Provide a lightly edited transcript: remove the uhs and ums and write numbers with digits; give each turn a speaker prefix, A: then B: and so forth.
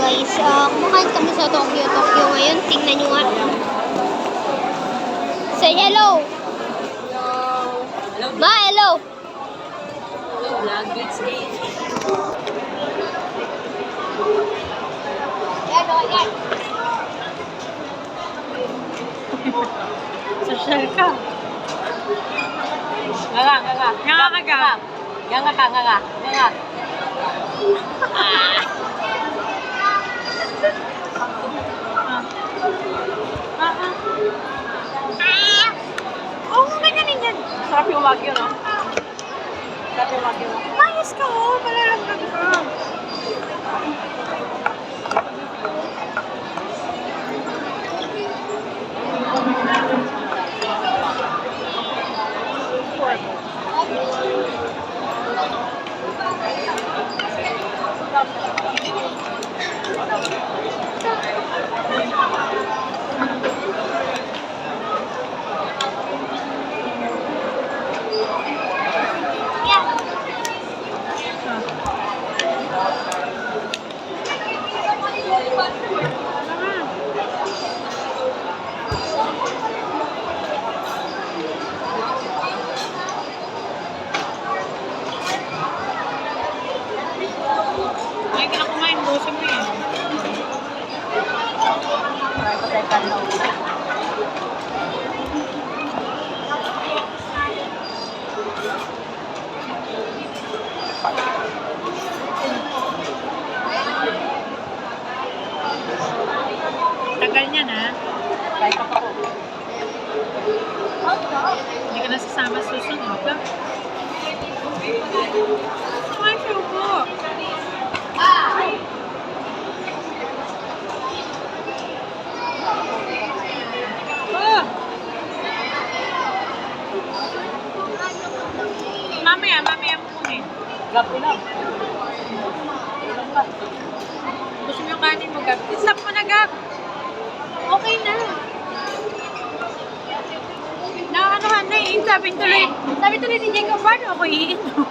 A: guys, kumakain kami sa Tokyo ngayon. Tingnan nyo nga. Say hello!
B: Hello.
A: Ma, hello!
B: Hello, vlog. It's day.
A: Yan.
B: Social ka. Nga.
A: Oh, ganyan yan.
B: Sarap yung wagyu, no? Sarap yung wagyu, no?
A: Mayos ka, oh. Malalagdag ka.
B: Ay, ka na kumain. Busin mo yan. Try ko tayo ka na.
C: Tagal niya na.
B: Try ko pa ko.
C: Hindi ka nasasama sa susunod. Ay, suko. Oh! Mamaya mo muna eh.
B: Gap ko lang.
C: Gusto mo yung kanin mo, Gab? Stop mo na, Gab! Okay na. Nakakanohan na eh. Sabi tuloy ni Jacob, paano ako iinom?